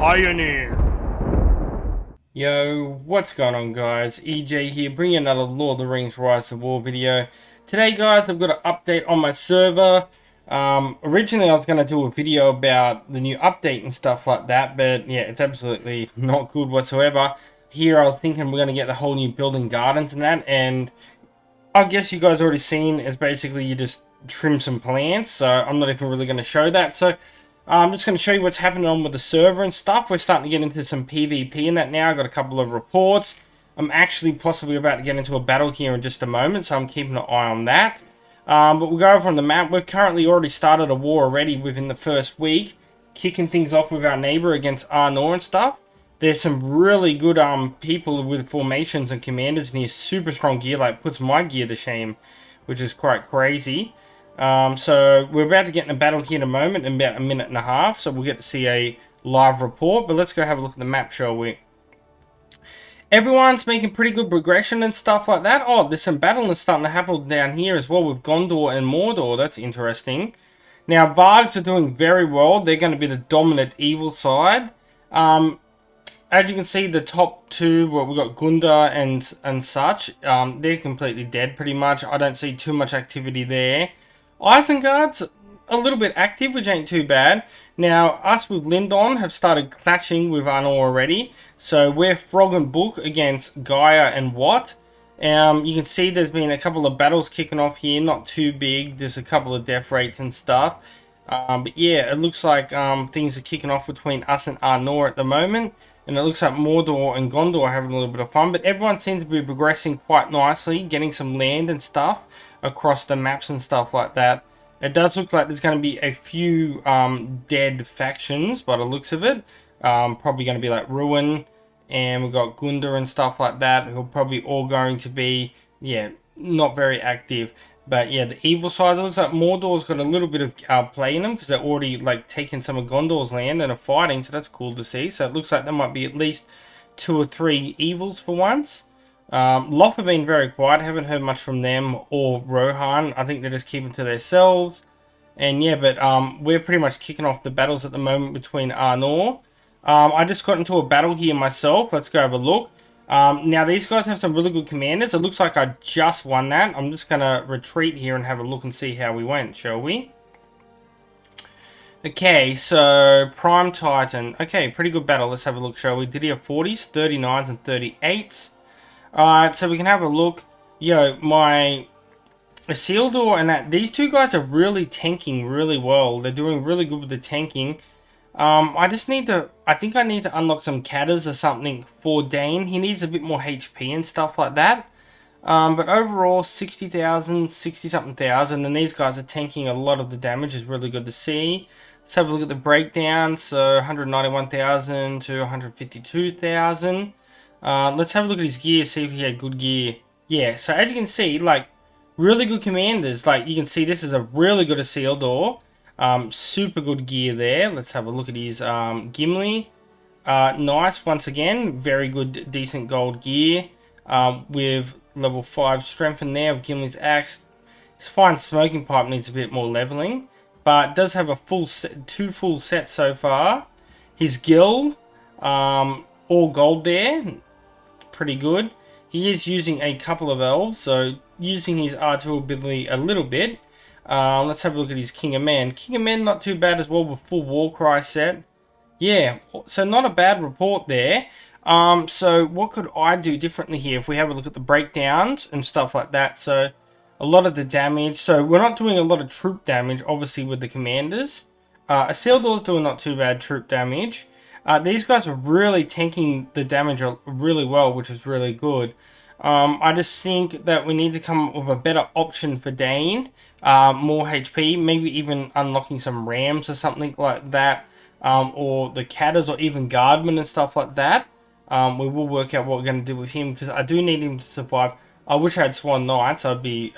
Pioneer. Yo, what's going on guys? EJ here, bringing another Lord of the Rings Rise of War video. Today guys, I've got an update on my server. Originally I was going to do a video about the new update and stuff like that, but yeah, it's absolutely not good whatsoever. Here I was thinking we're going to get the whole new building gardens and that, and I guess you guys already seen, it's basically you just trim some plants, so I'm not even really going to show that. So I'm just going to show you what's happening on with the server and stuff. We're starting to get into some PvP in that now. I've got a couple of reports. I'm actually possibly about to get into a battle here in just a moment, so I'm keeping an eye on that. But we'll go over on the map. We've currently already started a war already within the first week, kicking things off with our neighbor against Arnor and stuff. There's some really good people with formations and commanders in here. Super strong gear, like puts my gear to shame, which is quite crazy. So we're about to get in a battle here in a moment, in about a minute and a half, so we'll get to see a live report. But let's go have a look at the map, shall we? Everyone's making pretty good progression and stuff like that. Oh, there's some battling that's starting to happen down here as well with Gondor and Mordor. That's interesting. Now, Vargs are doing very well. They're going to be the dominant evil side. As you can see, the top two, well, we've got Gunda and such. They're completely dead, pretty much. I don't see too much activity there. Isengard's a little bit active, which ain't too bad. Now, us with Lindon have started clashing with Arnor already. So we're Frog and Book against Gaia and Watt. You can see there's been a couple of battles kicking off here, not too big. There's a couple of death rates and stuff. But yeah, it looks like things are kicking off between us and Arnor at the moment. And it looks like Mordor and Gondor are having a little bit of fun. But everyone seems to be progressing quite nicely, getting some land and stuff across the maps and stuff like that. It does look like there's going to be a few dead factions by the looks of it. Probably going to be like Ruin, and we've got Gunda and stuff like that, who are probably all going to be, yeah, not very active. But yeah, the evil side, it looks like Mordor's got a little bit of play in them, because they're already like taking some of Gondor's land and are fighting, so that's cool to see. So it looks like there might be at least 2 or 3 evils for once. Loth have been very quiet, haven't heard much from them or Rohan. I think they're just keeping to themselves. And yeah, but we're pretty much kicking off the battles at the moment between Arnor. I just got into a battle here myself. Let's go have a look. Now these guys have some really good commanders. It looks like I just won that. I'm just going to retreat here and have a look and see how we went, shall we? Okay, so Prime Titan. Okay, pretty good battle. Let's have a look, shall we? Did he have 40s, 39s, and 38s? Alright, so we can have a look. Yo, my Isildur and that, these two guys are really tanking really well. They're doing really good with the tanking. I just need to, I think I need to unlock some catters or something for Dane. He needs a bit more HP and stuff like that. But overall, 60,000, 60-something thousand, and these guys are tanking a lot of the damage, is really good to see. Let's have a look at the breakdown. So 191,000 to 152,000. Let's have a look at his gear, see if he had good gear. Yeah, so as you can see, like, really good commanders. Like, you can see this is a really good Isildur. Super good gear there. Let's have a look at his Gimli. Nice, once again. Very good, decent gold gear. With level 5 strength in there of Gimli's axe. His fine smoking pipe needs a bit more leveling, but does have a full set, 2 full sets so far. His guild, all gold there. Pretty good. He is using a couple of elves, so using his R2 ability a little bit. Let's have a look at his King of Men. King of Men not too bad as well with full Warcry set. Yeah, so not a bad report there. So what could I do differently here if we have a look at the breakdowns and stuff like that? So a lot of the damage. So we're not doing a lot of troop damage, obviously, with the commanders. Isildur's doing not too bad troop damage. These guys are really tanking the damage really well, which is really good. I just think that we need to come up with a better option for Dane. More HP, maybe even unlocking some rams or something like that. Or the catters or even guardmen and stuff like that. We will work out what we're going to do with him, because I do need him to survive. I wish I had Swan Knights. I'd be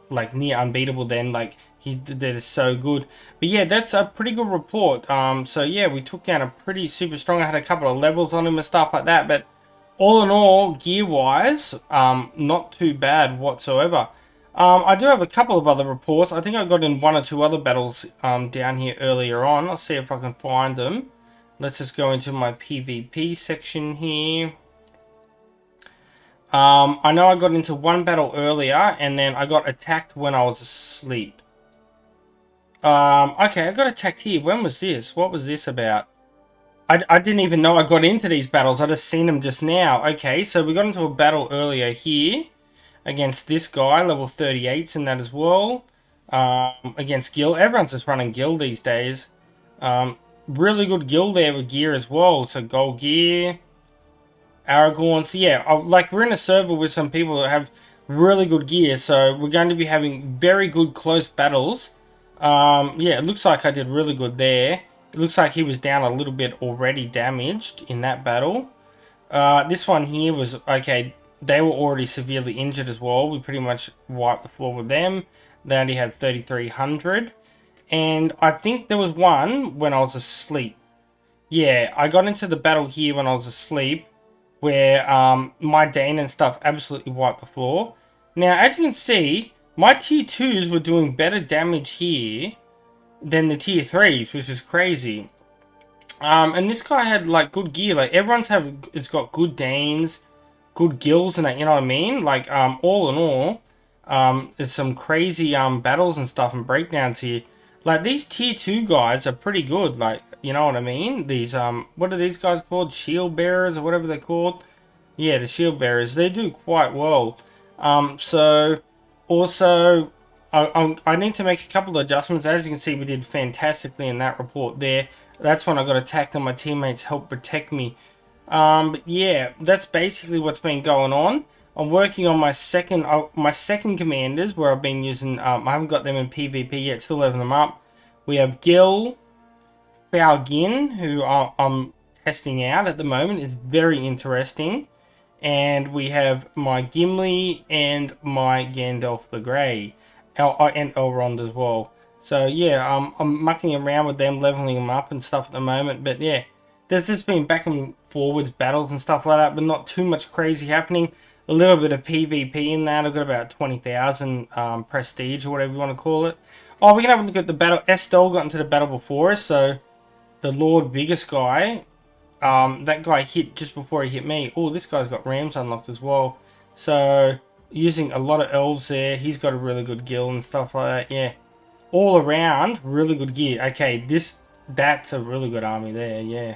like near unbeatable then. Like, they're so good. But yeah, that's a pretty good report. So yeah, we took down a pretty super strong. I had a couple of levels on him and stuff like that. But all in all, gear-wise, not too bad whatsoever. I do have a couple of other reports. I think I got in 1 or 2 other battles down here earlier on. I'll see if I can find them. Let's just go into my PvP section here. I know I got into one battle earlier, and then I got attacked when I was asleep. Okay, I got attacked here. When was this? What was this about? I didn't even know I got into these battles. I just seen them just now. Okay, so we got into a battle earlier here against this guy, level 38s in that as well. Against Gil. Everyone's just running Gil these days. Really good Gil there with gear as well. So gold gear. Aragorn. So yeah, like we're in a server with some people that have really good gear. So we're going to be having very good close battles. Yeah, it looks like I did really good there. It looks like he was down a little bit already damaged in that battle. This one here was, okay, they were already severely injured as well. We pretty much wiped the floor with them. They only had 3,300. And I think there was one when I was asleep. Yeah, I got into the battle here when I was asleep, where my Dane and stuff absolutely wiped the floor. Now, as you can see, my tier 2s were doing better damage here than the tier 3s, which is crazy. And this guy had like good gear. Like it's got good Danes, good gills, and that. You know what I mean? Like all in all, there's some crazy battles and stuff and breakdowns here. Like these tier 2 guys are pretty good. Like you know what I mean? These what are these guys called? Shield bearers or whatever they're called. Yeah, the shield bearers. They do quite well. So also I need to make a couple of adjustments. As you can see, we did fantastically in that report there. That's when I got attacked and my teammates helped protect me. But yeah, that's basically what's been going on. I'm working on my second commanders where I've been using. I haven't got them in PvP yet. Still leveling them up. We have Gil, Falgin, who I'm testing out at the moment. Is very interesting. And we have my Gimli and my Gandalf the Grey. And Elrond as well. So yeah, I'm mucking around with them, leveling them up and stuff at the moment. But yeah, there's just been back and forwards battles and stuff like that, but not too much crazy happening. A little bit of PvP in that. I've got about 20,000 prestige or whatever you want to call it. Oh, we can have a look at the battle. Estelle got into the battle before us, so the Lord biggest guy. That guy hit just before he hit me. Oh, this guy's got Rams unlocked as well. So using a lot of elves there. He's got a really good guild and stuff like that. Yeah, all around really good gear. Okay, that's a really good army there. Yeah,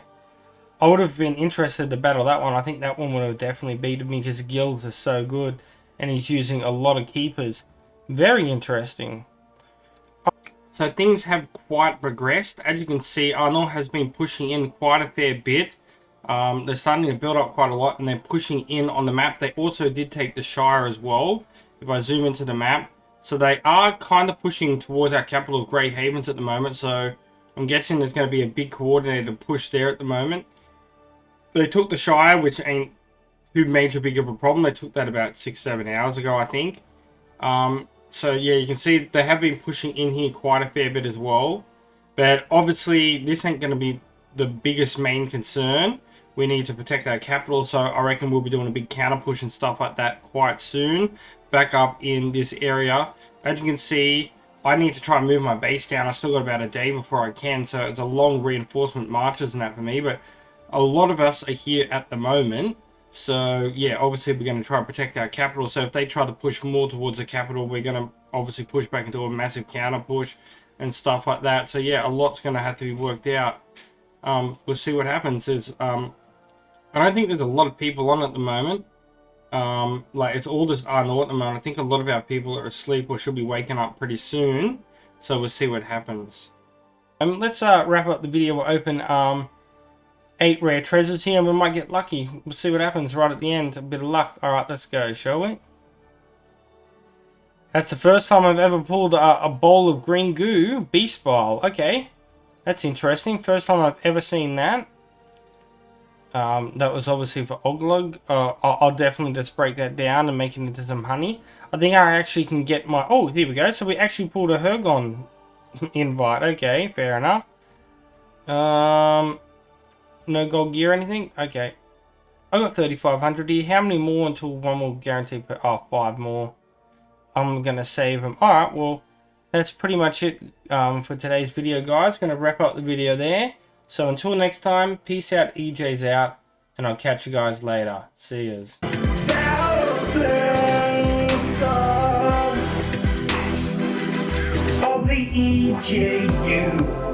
I would have been interested to battle that one. I think that one would have definitely beaten me because the guilds are so good, and he's using a lot of keepers. Very interesting. So things have quite progressed. As you can see, Arnor has been pushing in quite a fair bit. They're starting to build up quite a lot, and they're pushing in on the map. They also did take the Shire as well, if I zoom into the map. So they are kind of pushing towards our capital of Grey Havens at the moment. So I'm guessing there's going to be a big coordinated push there at the moment. They took the Shire, which ain't too major big of a problem. They took that about 6-7 hours ago, I think. So yeah, you can see they have been pushing in here quite a fair bit as well. But obviously, this ain't going to be the biggest main concern. We need to protect our capital, so I reckon we'll be doing a big counter push and stuff like that quite soon. Back up in this area. As you can see, I need to try and move my base down. I still got about a day before I can, so it's a long reinforcement marches and that for me. But a lot of us are here at the moment. So yeah, obviously we're going to try and protect our capital. So if they try to push more towards the capital, we're going to obviously push back into a massive counter push and stuff like that. So yeah, a lot's going to have to be worked out. We'll see what happens. I don't think there's a lot of people on at the moment. Like it's all just Arnor at the moment. I think a lot of our people are asleep or should be waking up pretty soon. So we'll see what happens. Let's wrap up the video. We'll open 8 rare treasures here and we might get lucky. We'll see what happens right at the end. A bit of luck. Alright, let's go, shall we? That's the first time I've ever pulled a bowl of green goo. Beast Bowl. Okay. That's interesting. First time I've ever seen that. That was obviously for Oglog. I'll definitely just break that down and make it into some honey. I think I actually can get my... Oh, here we go. So we actually pulled a Hergon invite. Okay, fair enough. No gold gear or anything? Okay. I got 3,500 here. How many more until one will guarantee per... Oh, 5 more. I'm going to save them. Alright, well, that's pretty much it for today's video, guys. Going to wrap up the video there. So until next time, peace out, EJ's out, and I'll catch you guys later. See yous. Thousands songs of the EJU.